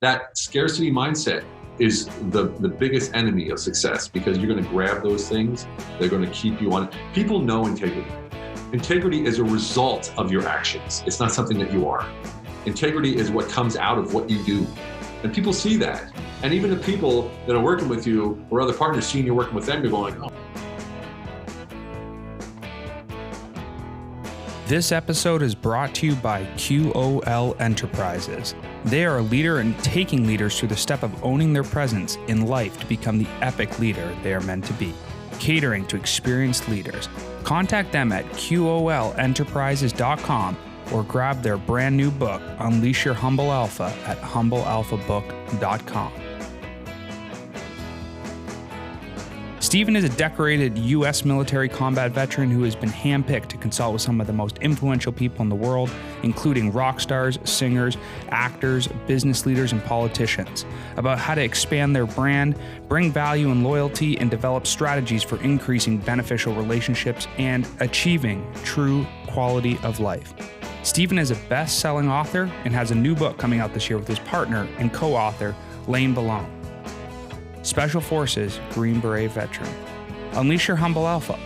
That scarcity mindset is the biggest enemy of success, because you're going to grab those things. They're going to keep you on. People know integrity. Integrity is a result of your actions. It's not something that you are. Integrity is what comes out of what you do. And people see that. And even the people that are working with you or other partners seeing you working with them, you're going, oh. This episode is brought to you by QOL Enterprises. They are a leader in taking leaders through the step of owning their presence in life to become the epic leader they are meant to be, catering to experienced leaders. Contact them at QOLenterprises.com or grab their brand new book, Unleash Your Humble Alpha, at humblealphabook.com. Stephen is a decorated U.S. military combat veteran who has been handpicked to consult with some of the most influential people in the world, including rock stars, singers, actors, business leaders, and politicians, about how to expand their brand, bring value and loyalty, and develop strategies for increasing beneficial relationships and achieving true quality of life. Stephen is a best-selling author and has a new book coming out this year with his partner and co-author, Belone. Special Forces Green Beret veteran. Unleash your humble alpha.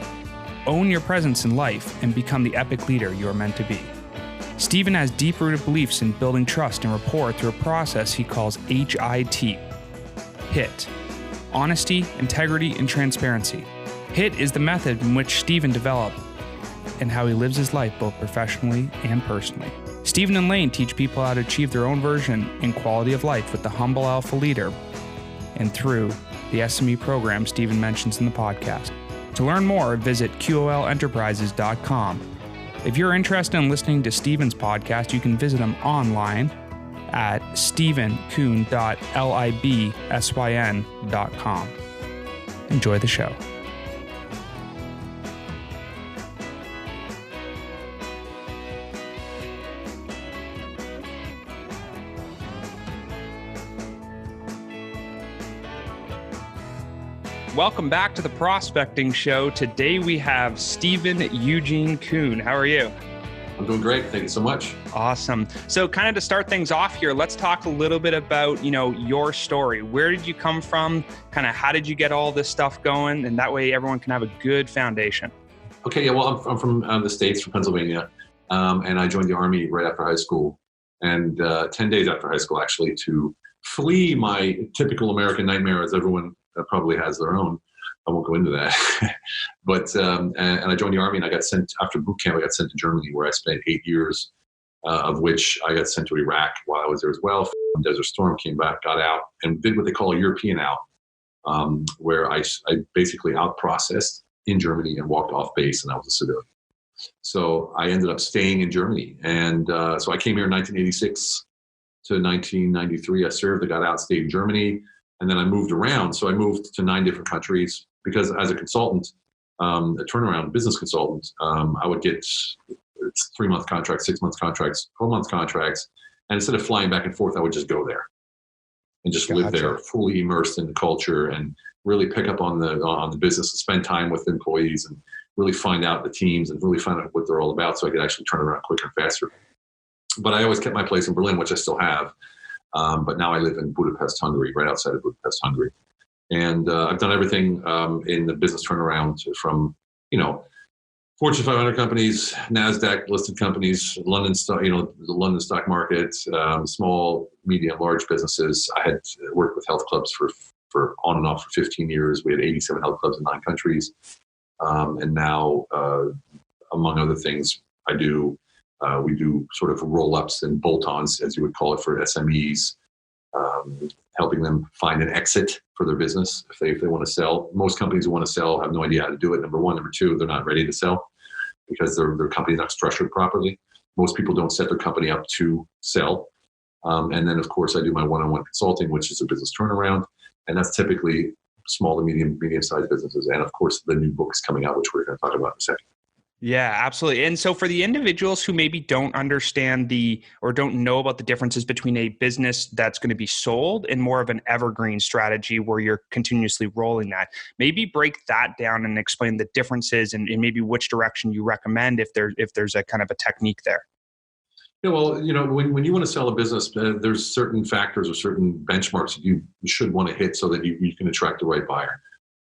Own your presence in life and become the epic leader you are meant to be. Stephen has deep-rooted beliefs in building trust and rapport through a process he calls HIT. HIT. Honesty, integrity, and transparency. HIT is the method in which Stephen developed and how he lives his life both professionally and personally. Stephen and Lane teach people how to achieve their own version and quality of life with the humble alpha leader and through the SME program Stephen mentions in the podcast. To learn more, visit QOLenterprises.com. If you're interested in listening to Stephen's podcast, you can visit him online at stephenkuhn.libsyn.com. Enjoy the show. Welcome back to the Prospecting Show. Today we have Stephen Eugene Kuhn. How are you? I'm doing great. Thank you so much. Awesome. So kind of to start things off here, let's talk a little bit about, your story. Where did you come from? Kind of how did you get all this stuff going? And that way everyone can have a good foundation. Okay. Yeah. Well, I'm from the States, from Pennsylvania. And I joined the Army right after high school, and 10 days after high school, actually, to flee my typical American nightmare, as everyone probably has their own. I won't go into that. But and I joined the Army, and I got sent, after boot camp, I got sent to Germany, where I spent 8 years, of which I got sent to Iraq while I was there as well. Desert Storm, came back, got out, and did what they call a European out, where I basically out-processed in Germany and walked off base, and I was a civilian. So I ended up staying in Germany. And so I came here in 1986 to 1993. I served, I got out, stayed in Germany. And then I moved around. So I moved to 9 different countries, because as a consultant, a turnaround business consultant, I would get 3-month contracts, 6-month contracts, 12-month contracts. And instead of flying back and forth, I would just go there and just live there, fully immersed in the culture, and really pick up on the business and spend time with employees and really find out the teams and really find out what they're all about, so I could actually turn around quicker and faster. But I always kept my place in Berlin, which I still have. But now I live in Budapest, Hungary, right outside of Budapest, Hungary. And I've done everything in the business turnaround, from, Fortune 500 companies, NASDAQ listed companies, London stock, the London stock market, small, medium, large businesses. I had worked with health clubs for on and off for 15 years. We had 87 health clubs in 9 countries. And now, among other things, we do sort of roll-ups and bolt-ons, as you would call it, for SMEs, helping them find an exit for their business if they want to sell. Most companies who want to sell have no idea how to do it, number one. Number two, they're not ready to sell because their company's not structured properly. Most people don't set their company up to sell. And then, of course, I do my one-on-one consulting, which is a business turnaround. And that's typically small to medium-sized businesses. And, of course, the new book is coming out, which we're going to talk about in a second. Yeah, absolutely. And so for the individuals who maybe don't understand or don't know about the differences between a business that's going to be sold and more of an evergreen strategy where you're continuously rolling that, maybe break that down and explain the differences and maybe which direction you recommend if there's a kind of a technique there. Yeah, well, when you want to sell a business, there's certain factors or certain benchmarks that you should want to hit so that you can attract the right buyer.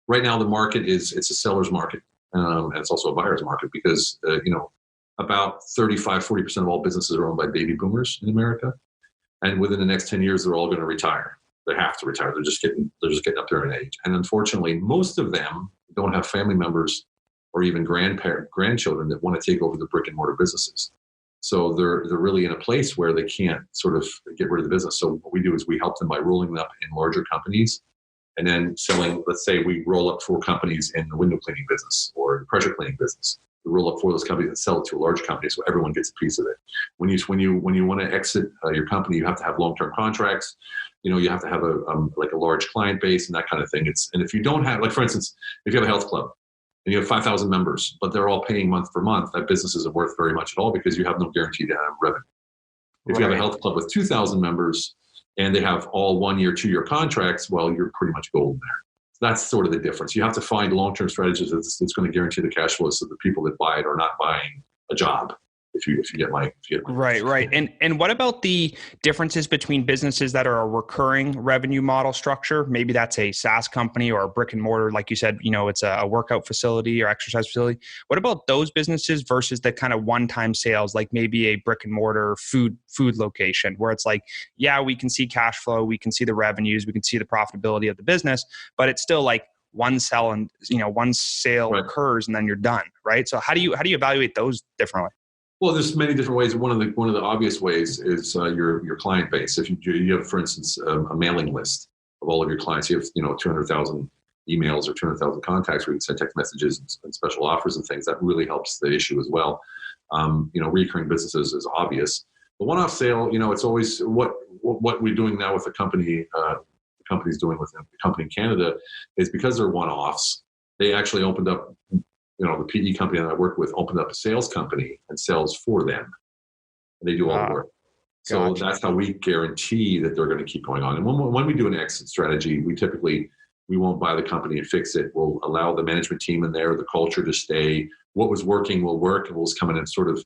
Right now, the market it's a seller's market, and it's also a buyer's market because about 35-40% of all businesses are owned by baby boomers in America, and within the next 10 years, they're all going to retire. They have to retire. They're just getting up there in age, and unfortunately, most of them don't have family members or even grandchildren that want to take over the brick and mortar businesses. So they're really in a place where they can't sort of get rid of the business. So what we do is we help them by rolling them up in larger companies and then selling. Let's say we roll up 4 companies in the window cleaning business or the pressure cleaning business. We roll up 4 of those companies and sell it to a large company, so everyone gets a piece of it. When you want to exit your company, you have to have long-term contracts. You have to have a large client base and that kind of thing. And if you don't have, like for instance, if you have a health club and you have 5,000 members, but they're all paying month for month, that business isn't worth very much at all because you have no guaranteed revenue. If you have a health club with 2,000 members and they have all 1-year, 2-year contracts, well, you're pretty much golden there. So that's sort of the difference. You have to find long-term strategies that's going to guarantee the cash flow so the people that buy it are not buying a job. If you get my right. And what about the differences between businesses that are a recurring revenue model structure? Maybe that's a SaaS company or a brick and mortar, like you said, it's a workout facility or exercise facility. What about those businesses versus the kind of one-time sales, like maybe a brick and mortar food location, where it's like, yeah, we can see cash flow, we can see the revenues, we can see the profitability of the business, but it's still like one sale Right. occurs and then you're done, right? So how do you evaluate those differently? Well, there's many different ways. One of the obvious ways is your client base. If you have, for instance, a mailing list of all of your clients, you have 200,000 emails or 200,000 contacts where you can send text messages and special offers and things. That really helps the issue as well. Recurring businesses is obvious. The one-off sale, it's always what we're doing now with the company. The company's doing with the company in Canada is because they're one-offs. They actually opened up. The PE company that I work with opened up a sales company and sells for them. And they do all the work. So Gotcha. that's how we guarantee that they're going to keep going on. And when we do an exit strategy, we won't buy the company and fix it. We'll allow the management team in there, the culture to stay. What was working will work, and we'll just come in and sort of,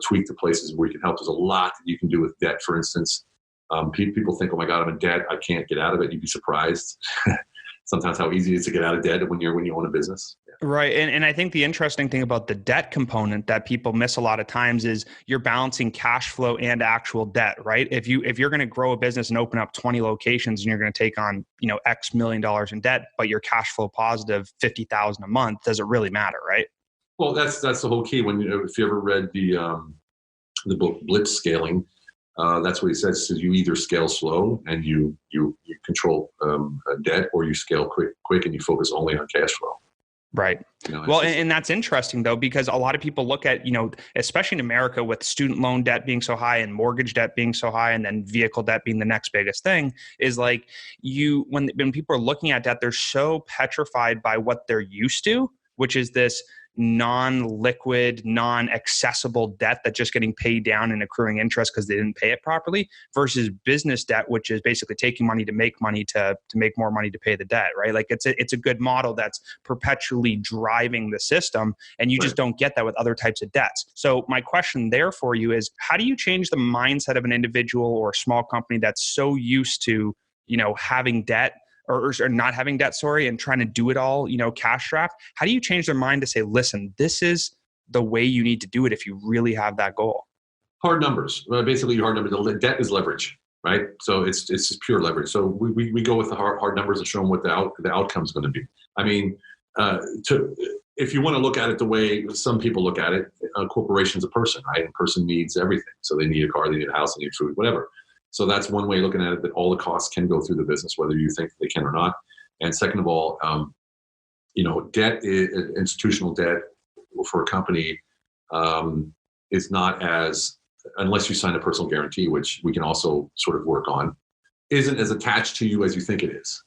tweak the places where you can help. There's a lot that you can do with debt, for instance. People think, oh my God, I'm in debt. I can't get out of it. You'd be surprised sometimes how easy it is to get out of debt when you own a business. Yeah. Right. And I think the interesting thing about the debt component that people miss a lot of times is you're balancing cash flow and actual debt, right? If you're going to grow a business and open up 20 locations and you're going to take on, X million dollars in debt, but you're cash flow positive 50,000 a month, does it really matter, right? Well, that's the whole key. If you ever read the book Blitz Scaling, that's what he says. You either scale slow and you control debt, or you scale quick and you focus only on cash flow. Right. Well, and that's interesting though, because a lot of people look at, especially in America with student loan debt being so high and mortgage debt being so high, and then vehicle debt being the next biggest thing, is like when people are looking at debt, they're so petrified by what they're used to, which is this non-liquid, non-accessible debt that's just getting paid down and accruing interest because they didn't pay it properly, versus business debt, which is basically taking money to make money to make more money to pay the debt, right? Like it's a good model that's perpetually driving the system, and you just don't get that with other types of debts. So my question there for you is, how do you change the mindset of an individual or a small company that's so used to, having debt or not having debt, and trying to do it all, cash strapped? How do you change their mind to say, listen, this is the way you need to do it if you really have that goal? Hard numbers. Basically, hard numbers. The debt is leverage, right? So it's just pure leverage. So we go with the hard numbers and show them what the outcome is going to be. I mean, if you want to look at it the way some people look at it, a corporation's a person, right? A person needs everything. So they need a car, they need a house, they need food, whatever. So that's one way of looking at it, that all the costs can go through the business, whether you think they can or not. And second of all, debt, institutional debt for a company is not as, unless you sign a personal guarantee, which we can also sort of work on, isn't as attached to you as you think it is.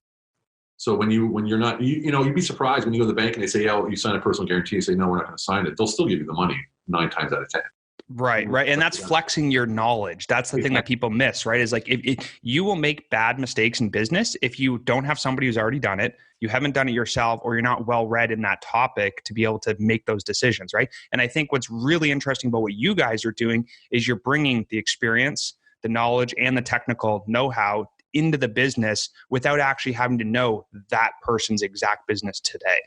So when you're not, you'd be surprised when you go to the bank and they say, yeah, well, you sign a personal guarantee. You say, no, we're not going to sign it. They'll still give you the money 9 times out of 10. Right. And that's flexing your knowledge. That's the thing that people miss, right? Is like, if you will make bad mistakes in business if you don't have somebody who's already done it. you haven't done it yourself, or you're not well read in that topic to be able to make those decisions, right? And I think what's really interesting about what you guys are doing is you're bringing the experience, the knowledge, and the technical know-how into the business without actually having to know that person's exact business today.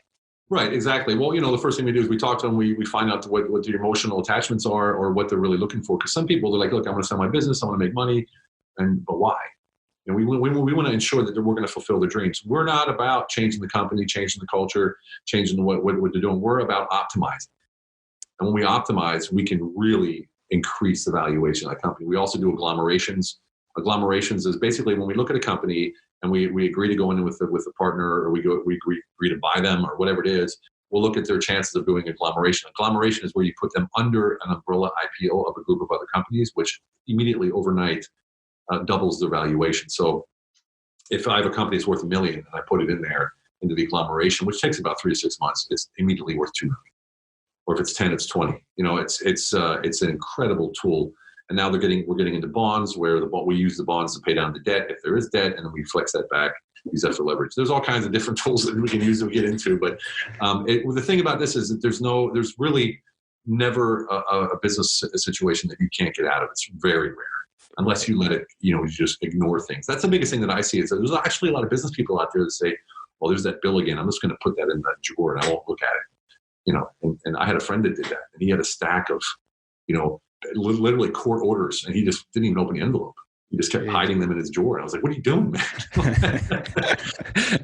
Right, exactly. Well, the first thing we do is we talk to them. We find out what their emotional attachments are, or what they're really looking for. Because some people, they're like, look, I want to sell my business, I want to make money, but why? We want to ensure that we're going to fulfill their dreams. We're not about changing the company, changing the culture, changing what they're doing. We're about optimizing. And when we optimize, we can really increase the valuation of that company. We also do agglomerations. Agglomerations is basically when we look at a company and we agree to go in with a partner, or we agree to buy them, or whatever it is, we'll look at their chances of doing agglomeration. Agglomeration is where you put them under an umbrella IPO of a group of other companies, which immediately overnight doubles their valuation. So if I have a company that's worth $1 million and I put it in there into the agglomeration, which takes about 3 to 6 months, it's immediately worth $2 million. Or if it's 10, it's 20. It's an incredible tool. And now we're getting into bonds, where we use the bonds to pay down the debt if there is debt, and then we flex that back, use that for leverage. There's all kinds of different tools that we can use that we get into. But the thing about this is that there's really never a business situation that you can't get out of. It's very rare, unless you let it, you just ignore things. That's the biggest thing that I see, is that there's actually a lot of business people out there that say, well, there's that bill again, I'm just going to put that in that drawer and I won't look at it. And I had a friend that did that, and he had a stack of, literally court orders, and he just didn't even open the envelope. He just kept hiding them in his drawer. And I was like, what are you doing, man?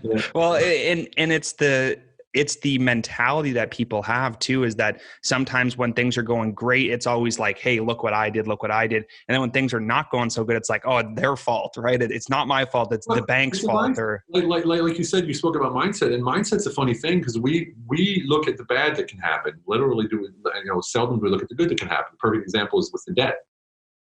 Yeah. Well, and it's the mentality that people have too, is that sometimes when things are going great, it's always like, hey, look what I did. And then when things are not going so good, it's like, oh, their fault, right? It's not my fault. It's the bank's fault. Or like you said, you spoke about mindset, and mindset's a funny thing, because we look at the bad that can happen. Literally seldom do we look at the good that can happen. The perfect example is with the debt.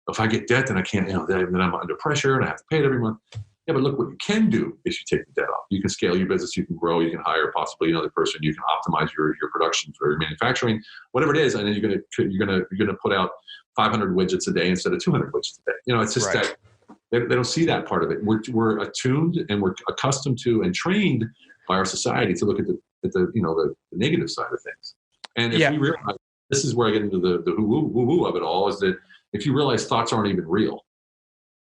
If I get debt, then I can't, then I'm under pressure and I have to pay it every month. Yeah, but look, what you can do is you take the debt off. You can scale your business, you can grow, you can hire possibly another person, you can optimize your production for your manufacturing, whatever it is, and then you're gonna put out 500 widgets a day instead of 200 widgets a day. It's just right. That they don't see that part of it. We're attuned and we're accustomed to and trained by our society to look at the negative side of things. And if we realize, this is where I get into the woo-woo of it all, is that if you realize thoughts aren't even real.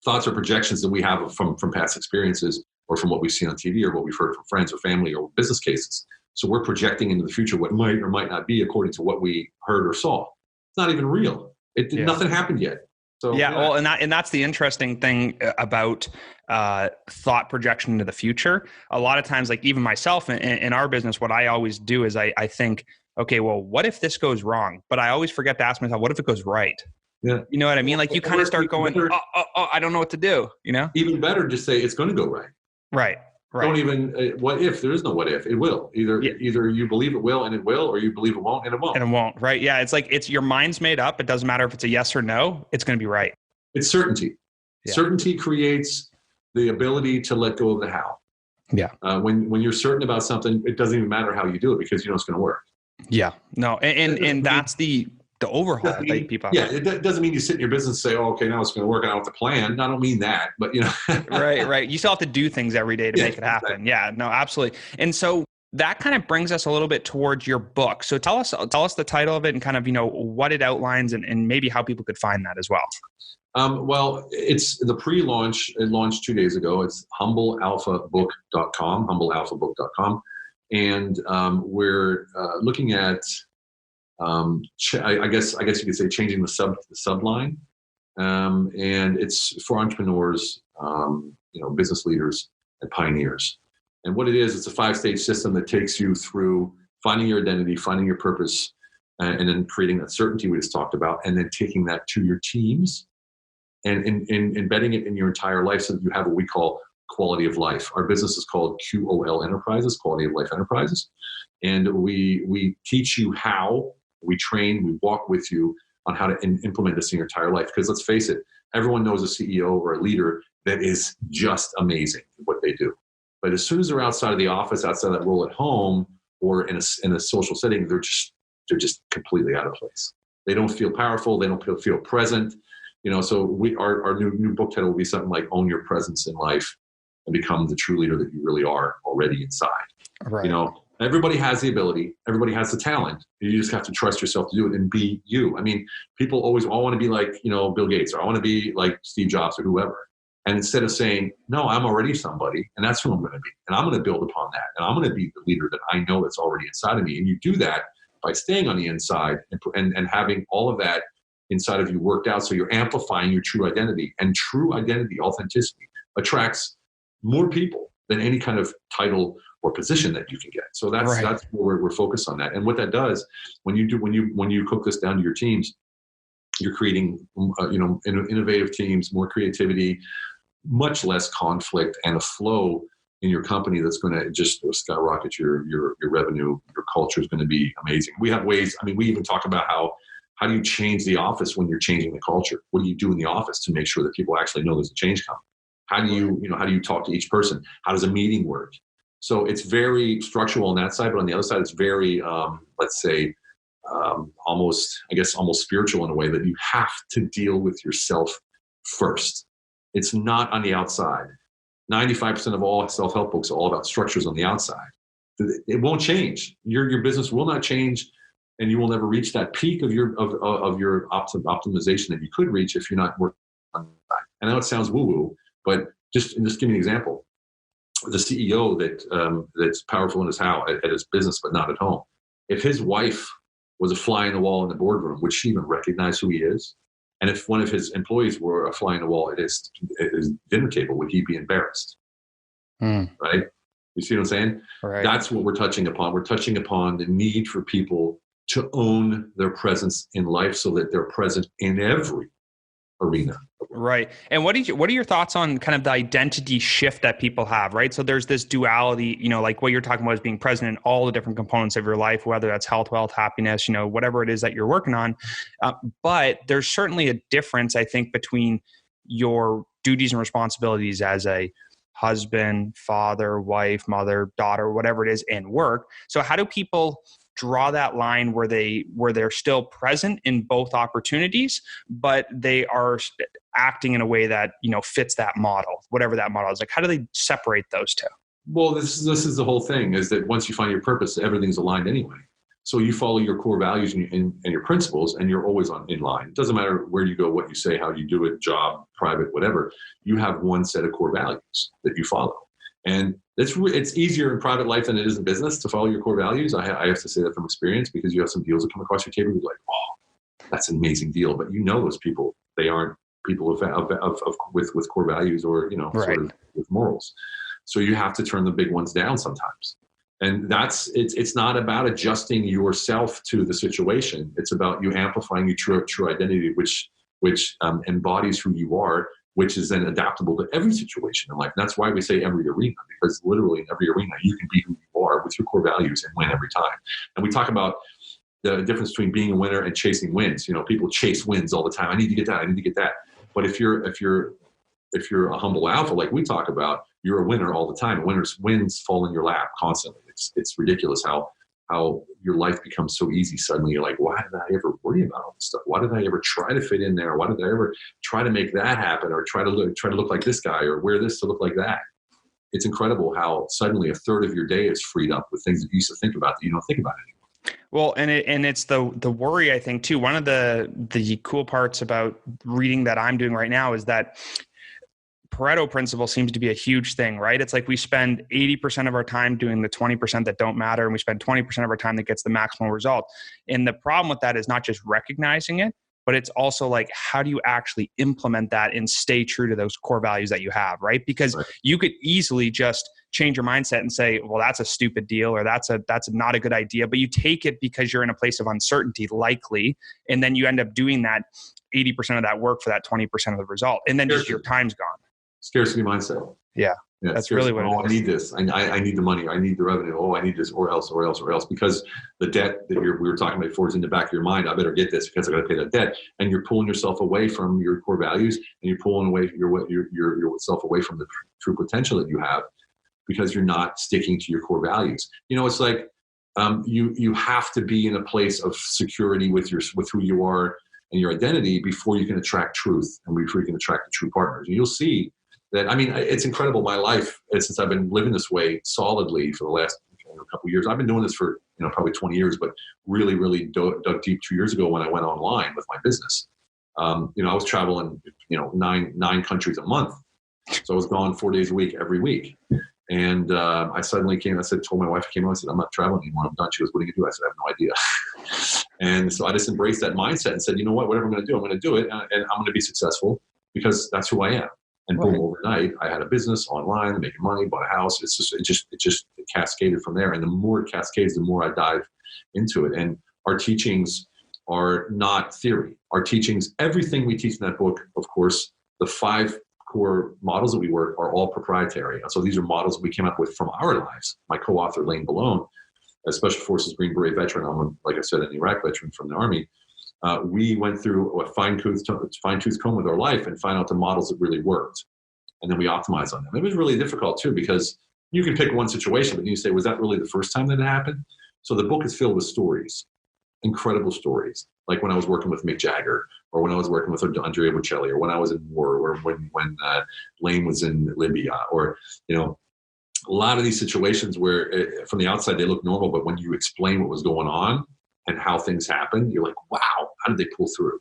Thoughts are projections that we have from past experiences, or from what we've seen on TV, or what we've heard from friends or family or business cases. So we're projecting into the future what might or might not be according to what we heard or saw. It's not even real. Nothing happened yet. So well, and that's the interesting thing about thought projection into the future. A lot of times, like even myself in our business, what I always do is I think, okay, well, what if this goes wrong? But I always forget to ask myself, what if it goes right? Yeah. You know what I mean? Like you kind of start going, I don't know what to do, Even better, just say it's going to go right. Right. Don't even, what if? There is no what if. It will. Either you believe it will and it will, or you believe it won't and it won't. And it won't, right? Yeah, it's your mind's made up. It doesn't matter if it's a yes or no. It's going to be right. It's certainty. Yeah. Certainty creates the ability to let go of the how. Yeah. When you're certain about something, it doesn't even matter how you do it, because you know it's going to work. Yeah. No, and that's the overhaul that people have. Yeah, it doesn't mean you sit in your business and say, oh, okay, now it's going to work. I don't have to plan. I don't mean that, but Right. You still have to do things every day to make it happen. Exactly. Yeah, no, absolutely. And so that kind of brings us a little bit towards your book. So tell us the title of it, and kind of, what it outlines, and maybe how people could find that as well. Well, it's the pre-launch. It launched 2 days ago. It's humblealphabook.com, humblealphabook.com. And we're looking at, I guess you could say, changing the subline. And it's for entrepreneurs, business leaders and pioneers. And what it is, it's a 5-stage system that takes you through finding your identity, finding your purpose, and then creating that certainty we just talked about, and then taking that to your teams and embedding it in your entire life, so that you have what we call quality of life. Our business is called QOL Enterprises, Quality of Life Enterprises. And we teach you how, we train, we walk with you on how to implement this in your entire life. Because let's face it, everyone knows a CEO or a leader that is just amazing at what they do. But as soon as they're outside of the office, outside of that role at home, or in a social setting, they're just completely out of place. They don't feel powerful. They don't feel present. So our new book title will be something like "Own Your Presence in Life and Become the True Leader that you really are already inside." Right. Everybody has the ability, everybody has the talent. You just have to trust yourself to do it and be you. I mean, people always all want to be like, Bill Gates, or I want to be like Steve Jobs or whoever. And instead of saying, no, I'm already somebody and that's who I'm going to be. And I'm going to build upon that. And I'm going to be the leader that I know that's already inside of me. And you do that by staying on the inside and having all of that inside of you worked out. So you're amplifying your true identity, and true identity, authenticity, attracts more people than any kind of title or position that you can get. So that's where we're focused on that. And what that does, when you cook this down to your teams, you're creating, innovative teams, more creativity, much less conflict, and a flow in your company that's going to just skyrocket your revenue. Your culture is going to be amazing. We have ways. I mean, we even talk about how do you change the office when you're changing the culture? What do you do in the office to make sure that people actually know there's a change coming? How do you talk to each person? How does a meeting work? So it's very structural on that side, but on the other side, it's very, let's say, almost spiritual in a way, that you have to deal with yourself first. It's not on the outside. 95% of all self-help books are all about structures on the outside. It won't change. Your business will not change, and you will never reach that peak of your optimization that you could reach if you're not working on that. I know it sounds woo-woo, but just give me an example. The CEO that's powerful in his house, at his business, but not at home. If his wife was a fly in the wall in the boardroom, would she even recognize who he is? And if one of his employees were a fly in the wall at his dinner table, would he be embarrassed? Right? You see what I'm saying? Right. That's what we're touching upon. We're touching upon the need for people to own their presence in life, so that they're present in every arena. Right. And what are your thoughts on kind of the identity shift that people have, right? So there's this duality, like what you're talking about is being present in all the different components of your life, whether that's health, wealth, happiness, whatever it is that you're working on. But there's certainly a difference, I think, between your duties and responsibilities as a husband, father, wife, mother, daughter, whatever it is, and work. So how do people draw that line where they're still present in both opportunities, but they are acting in a way that fits that model, whatever that model is? Like, how do they separate those two? Well, this is the whole thing, is that once you find your purpose, everything's aligned anyway. So you follow your core values and your principles, and you're always in line. It doesn't matter where you go, what you say, how you do it, job, private, whatever. You have one set of core values that you follow. And it's easier in private life than it is in business to follow your core values. I have to say that from experience, because you have some deals that come across your table. You're like, oh, that's an amazing deal. But those people, they aren't people with core values or, right, sort of with morals. So you have to turn the big ones down sometimes. And it's not about adjusting yourself to the situation. It's about you amplifying your true identity, which embodies who you are, which is then adaptable to every situation in life. And that's why we say every arena, because literally in every arena, you can be who you are with your core values and win every time. And we talk about the difference between being a winner and chasing wins. People chase wins all the time. I need to get that. I need to get that. But if you're a humble alpha, like we talk about, you're a winner all the time. Wins fall in your lap constantly. It's ridiculous how your life becomes so easy. Suddenly you're like, why did I ever worry about all this stuff? Why did I ever try to fit in there? Why did I ever try to make that happen, or try to look like this guy, or wear this to look like that? It's incredible how suddenly a third of your day is freed up with things that you used to think about that you don't think about anymore. Well, and it's the worry, I think, too. One of the cool parts about reading that I'm doing right now is that Pareto principle seems to be a huge thing, right? It's like we spend 80% of our time doing the 20% that don't matter, and we spend 20% of our time that gets the maximum result. And the problem with that is not just recognizing it, but it's also like, how do you actually implement that and stay true to those core values that you have, right? Because you could easily just change your mindset and say, well, that's a stupid deal, or that's not a good idea. But you take it because you're in a place of uncertainty, likely, and then you end up doing that 80% of that work for that 20% of the result. And then just your time's gone. Scarcity mindset. Yeah, that's really what it is. I need this. I need the money. I need the revenue. Oh, I need this, or else. Because the debt that we were talking about before is in the back of your mind. I better get this because I got to pay that debt. And you're pulling yourself away from your core values, and you're pulling away yourself away from the true potential that you have, because you're not sticking to your core values. It's like you have to be in a place of security with who you are and your identity before you can attract truth, and before you can attract the true partners. And you'll see that, it's incredible. My life, since I've been living this way solidly for the last couple of years. I've been doing this for, probably 20 years, but really, really dug deep 2 years ago when I went online with my business. I was traveling, 9 countries a month. So I was gone 4 days a week, every week. And I suddenly told my wife, I said, I'm not traveling anymore. I'm done. She goes, what are you going to do? I said, I have no idea. And so I just embraced that mindset and said, you know what, whatever I'm going to do, I'm going to do it. And I'm going to be successful because that's who I am. And boom, overnight, I had a business online, making money, bought a house. It just cascaded from there. And the more it cascades, the more I dive into it. And our teachings are not theory. Our teachings, everything we teach in that book, of course, the 5 core models that we work are all proprietary. So these are models we came up with from our lives. My co-author, Belone, a Special Forces Green Beret veteran, I'm, like I said, an Iraq veteran from the Army. We went through a fine-tooth comb with our life and find out the models that really worked. And then we optimized on them. It was really difficult too, because you can pick one situation, but you say, was that really the first time that it happened? So the book is filled with stories, incredible stories. Like when I was working with Mick Jagger, or when I was working with Andrea Bocelli, or when I was in war, or when Lane was in Libya, or, a lot of these situations where from the outside they look normal, but when you explain what was going on and how things happened, you're like, wow, how did they pull through?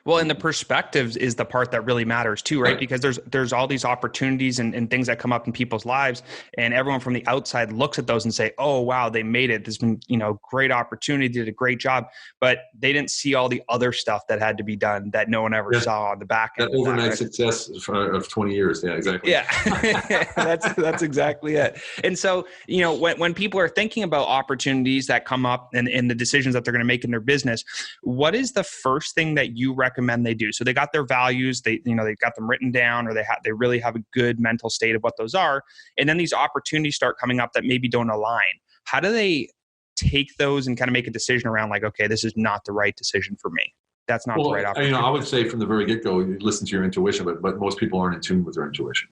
Well, and the perspectives is the part that really matters too, right? Because there's all these opportunities and things that come up in people's lives, and everyone from the outside looks at those and say, oh, wow, they made it. There's been, great opportunity, did a great job, but they didn't see all the other stuff that had to be done that no one ever saw on the back end. That overnight success of 20 years. Yeah, exactly. Yeah, that's exactly it. And so, when people are thinking about opportunities that come up and the decisions that they're going to make in their business, what is the first thing that you recommend they do? So they got their values, they've got them written down, or they really have a good mental state of what those are. And then these opportunities start coming up that maybe don't align. How do they take those and kind of make a decision around like, okay, this is not the right decision for me. That's not the right opportunity. I would say from the very get-go, you listen to your intuition, but most people aren't in tune with their intuition.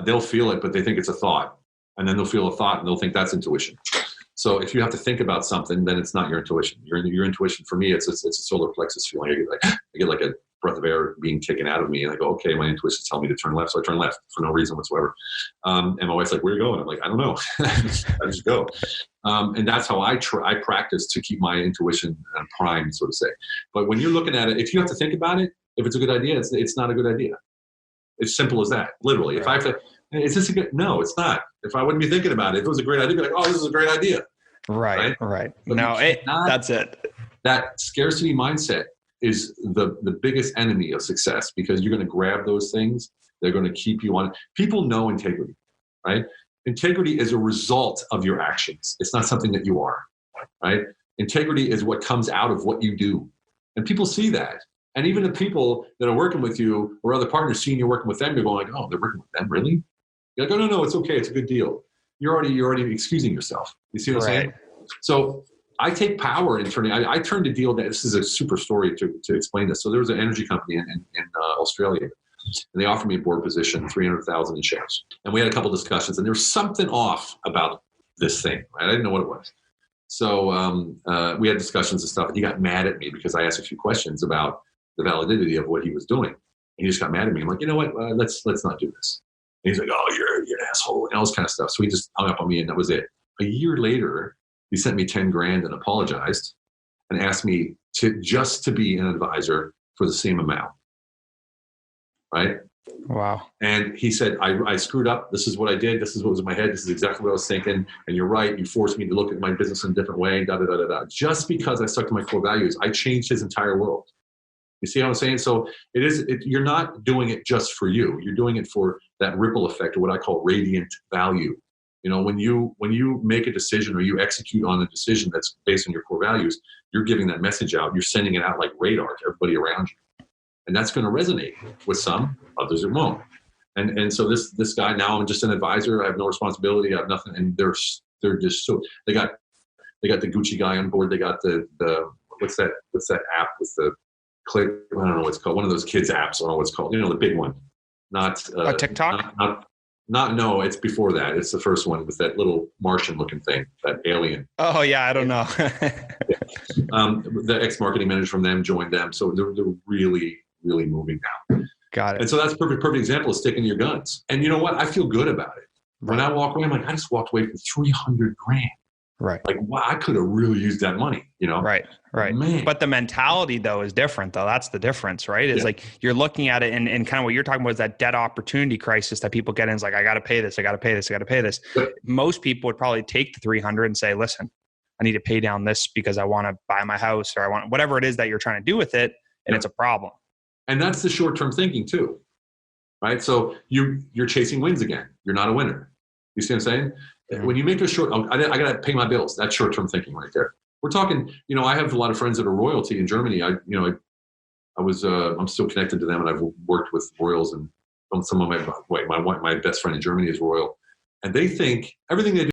They'll feel it, but they think it's a thought. And then they'll feel a thought and they'll think that's intuition. So if you have to think about something, then it's not your intuition. Your intuition, for me, it's a solar plexus feeling. I get like a breath of air being taken out of me, and I go, okay, my intuition tells me to turn left, so I turn left for no reason whatsoever. And my wife's like, where are you going? I'm like, I don't know. I just go. And that's how I practice to keep my intuition primed, so to say. But when you're looking at it, if you have to think about it, if it's a good idea, it's not a good idea. It's simple as that, literally. If I have to, is this a good? No, it's not. If I wouldn't be thinking about it, if it was a great idea, I'd be like, oh, this is a great idea. Right. No, that's it. That scarcity mindset is the biggest enemy of success, because you're going to grab those things. They're going to keep you on. People know integrity, right? Integrity is a result of your actions. It's not something that you are, right? Integrity is what comes out of what you do. And people see that. And even the people that are working with you or other partners seeing you working with them, you're going like, oh, they're working with them, really? You're like, oh, no, it's okay. It's a good deal. You're already excusing yourself. You see what I'm saying? So I take power in turning. I turned a deal that, this is a super story to explain this. So there was an energy company in Australia, and they offered me a board position, $300,000 in shares. And we had a couple discussions, and there was something off about this thing. Right? I didn't know what it was. So we had discussions and stuff, and he got mad at me because I asked a few questions about the validity of what he was doing. And he just got mad at me. I'm like, you know what? Let's not do this. And he's like, oh, you're an asshole, and all this kind of stuff. So he just hung up on me, and that was it. A year later, he sent me $10,000 and apologized and asked me to be an advisor for the same amount. Right? Wow. And he said, I screwed up. This is what I did. This is what was in my head. This is exactly what I was thinking. And you're right. You forced me to look at my business in a different way. Da, da, da, da, da. Just because I stuck to my core values, I changed his entire world. You see what I'm saying? So you're not doing it just for you. You're doing it for that ripple effect, or what I call radiant value. You know, when you make a decision or you execute on a decision that's based on your core values, you're giving that message out. You're sending it out like radar to everybody around you. And that's going to resonate with some, others it won't. And so this guy, now I'm just an advisor. I have no responsibility. I have nothing. And they're just so, they got the Gucci guy on board. They got the what's that app with the click? I don't know what it's called. One of those kids apps. I don't know what it's called. You know, the big one. Not TikTok? No, it's before that. It's the first one with that little Martian looking thing, that alien. Oh yeah, I don't know. The ex-marketing manager from them joined them. So they're really, really moving now. Got it. And so that's a perfect example of sticking to your guns. And you know what? I feel good about it. When I walk away, I'm like, I just walked away from $300,000. Right. Like, wow, I could have really used that money, Right. Man. But the mentality though is different though. That's the difference, right? Is like you're looking at it and kind of what you're talking about is that debt opportunity crisis that people get in. It's like, I got to pay this. I got to pay this. I got to pay this. Yep. Most people would probably take the 300 and say, listen, I need to pay down this because I want to buy my house, or I want whatever it is that you're trying to do with it. And it's a problem. And that's the short-term thinking too, right? So you're chasing wins again. You're not a winner. You see what I'm saying? Mm-hmm. When you make a I got to pay my bills. That's short-term thinking right there. We're talking, I have a lot of friends that are royalty in Germany. I'm still connected to them, and I've worked with royals, and some of my best friend in Germany is royal, and they think everything they do